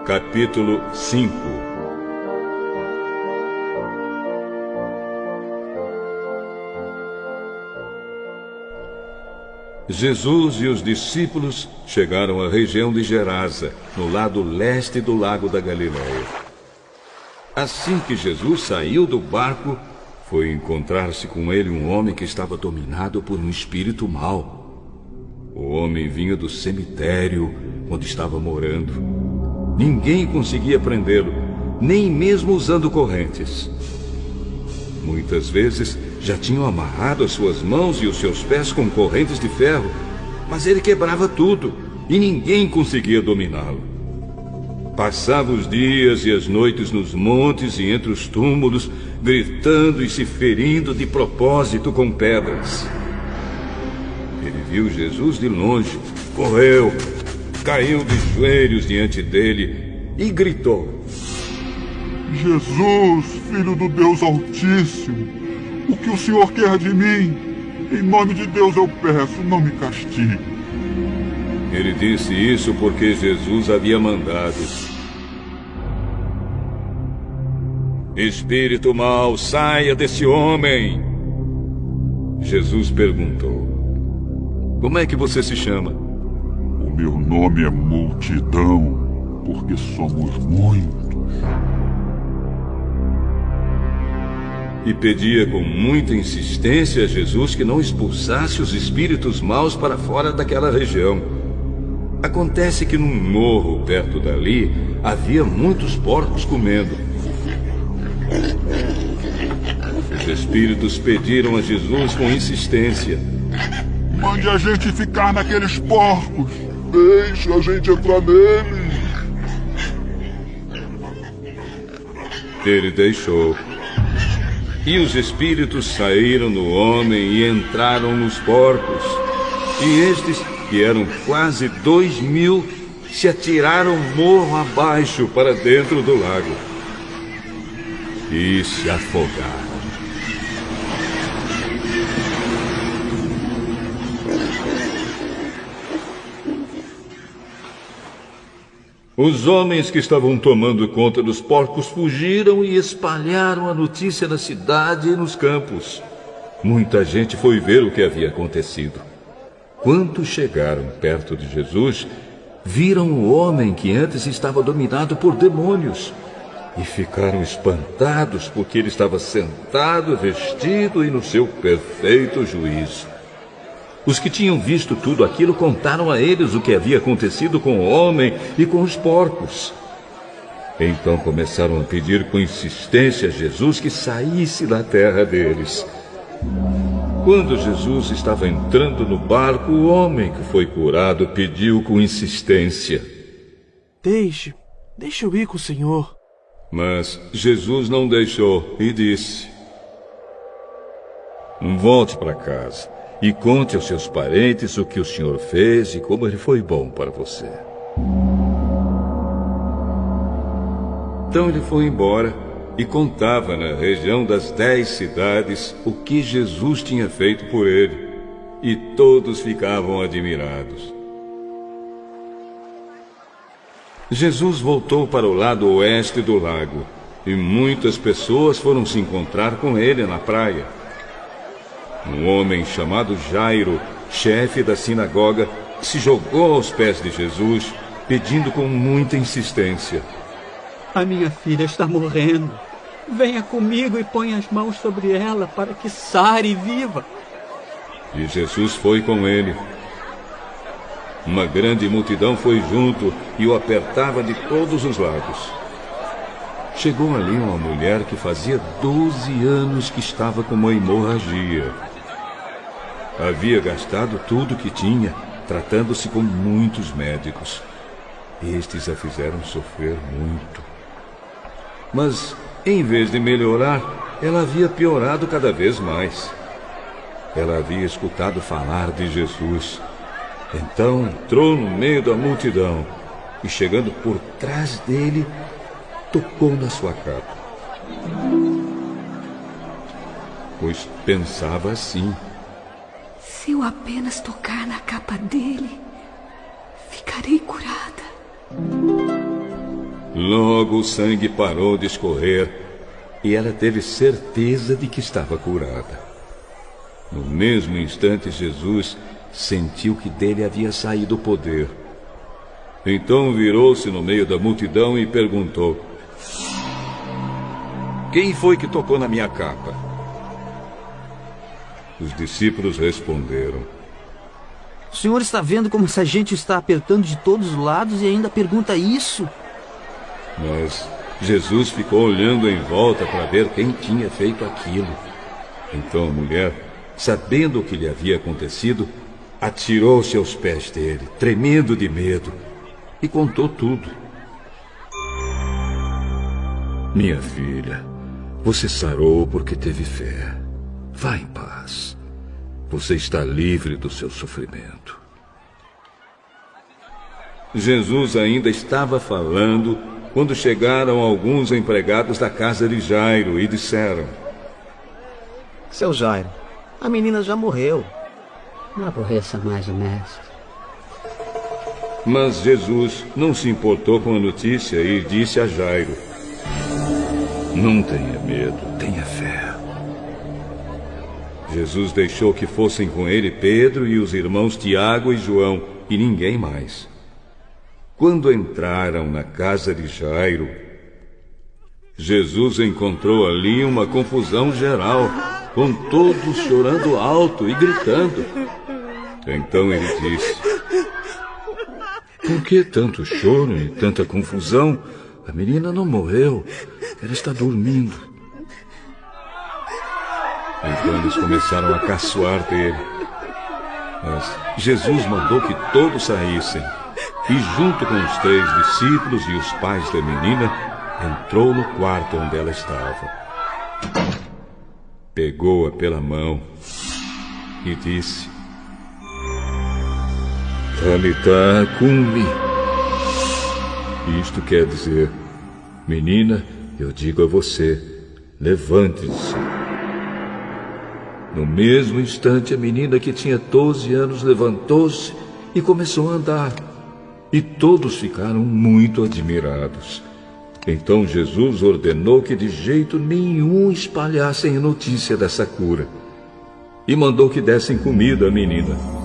Capítulo 5. Jesus e os discípulos chegaram à região de Gerasa, no lado leste do lago da Galileia. Assim que Jesus saiu do barco, foi encontrar-se com ele um homem que estava dominado por um espírito mau. O homem vinha do cemitério onde estava morando. Ninguém conseguia prendê-lo, nem mesmo usando correntes. Muitas vezes já tinham amarrado as suas mãos e os seus pés com correntes de ferro, mas ele quebrava tudo e ninguém conseguia dominá-lo. Passava os dias e as noites nos montes e entre os túmulos, gritando e se ferindo de propósito com pedras. Ele viu Jesus de longe, correu, caiu de joelhos diante dele e gritou: Jesus, Filho do Deus Altíssimo, o que o Senhor quer de mim? Em nome de Deus eu peço, não me castigue. Ele disse isso porque Jesus havia mandado: Espírito mau, saia desse homem. Jesus perguntou: Como é que você se chama? O meu nome é Multidão, porque somos muitos. E pedia com muita insistência a Jesus que não expulsasse os espíritos maus para fora daquela região. Acontece que num morro perto dali havia muitos porcos comendo. Os espíritos pediram a Jesus com insistência: Mande a gente ficar naqueles porcos. Deixe a gente entrar neles. Ele deixou. E os espíritos saíram do homem e entraram nos porcos. E estes, que eram quase 2.000, se atiraram morro abaixo para dentro do lago e se afogaram. Os homens que estavam tomando conta dos porcos fugiram e espalharam a notícia na cidade e nos campos. Muita gente foi ver o que havia acontecido. Quando chegaram perto de Jesus, viram o homem que antes estava dominado por demônios e ficaram espantados porque ele estava sentado, vestido e no seu perfeito juízo. Os que tinham visto tudo aquilo contaram a eles o que havia acontecido com o homem e com os porcos. Então começaram a pedir com insistência a Jesus que saísse da terra deles. Quando Jesus estava entrando no barco, o homem que foi curado pediu com insistência: Deixe eu ir com o Senhor. Mas Jesus não deixou e disse: Volte para casa e conte aos seus parentes o que o Senhor fez e como ele foi bom para você. Então ele foi embora e contava na região das 10 cidades o que Jesus tinha feito por ele. E todos ficavam admirados. Jesus voltou para o lado oeste do lago e muitas pessoas foram se encontrar com ele na praia. Um homem chamado Jairo, chefe da sinagoga, se jogou aos pés de Jesus, pedindo com muita insistência: A minha filha está morrendo. Venha comigo e ponha as mãos sobre ela para que sare e viva. E Jesus foi com ele. Uma grande multidão foi junto e o apertava de todos os lados. Chegou ali uma mulher que fazia 12 anos que estava com uma hemorragia. Havia gastado tudo que tinha, tratando-se com muitos médicos. Estes a fizeram sofrer muito. Mas, em vez de melhorar, ela havia piorado cada vez mais. Ela havia escutado falar de Jesus. Então entrou no meio da multidão e, chegando por trás dele, tocou na sua capa. Pois pensava assim: Se eu apenas tocar na capa dele, ficarei curada. Logo o sangue parou de escorrer e ela teve certeza de que estava curada. No mesmo instante, Jesus sentiu que dele havia saído o poder. Então virou-se no meio da multidão e perguntou: quem foi que tocou na minha capa? Os discípulos responderam: O senhor está vendo como essa gente está apertando de todos os lados e ainda pergunta isso? Mas Jesus ficou olhando em volta para ver quem tinha feito aquilo. Então a mulher, sabendo o que lhe havia acontecido, atirou-se aos pés dele, tremendo de medo, e contou tudo. Minha filha, você sarou porque teve fé. Vá em paz. Você está livre do seu sofrimento. Jesus ainda estava falando quando chegaram alguns empregados da casa de Jairo e disseram: Seu Jairo, a menina já morreu. Não aborreça mais o mestre. Mas Jesus não se importou com a notícia e disse a Jairo: não tenha medo, tenha fé. Jesus deixou que fossem com ele Pedro e os irmãos Tiago e João, e ninguém mais. Quando entraram na casa de Jairo, Jesus encontrou ali uma confusão geral, com todos chorando alto e gritando. Então ele disse: por que tanto choro e tanta confusão? A menina não morreu, ela está dormindo. Então eles começaram a caçoar dele. Mas Jesus mandou que todos saíssem. E junto com os 3 discípulos e os pais da menina, entrou no quarto onde ela estava. Pegou-a pela mão e disse: Talitá cumi. Isto quer dizer: menina, eu digo a você, levante-se. No mesmo instante, a menina, que tinha 12 anos, levantou-se e começou a andar. E todos ficaram muito admirados. Então Jesus ordenou que de jeito nenhum espalhassem a notícia dessa cura. E mandou que dessem comida à menina.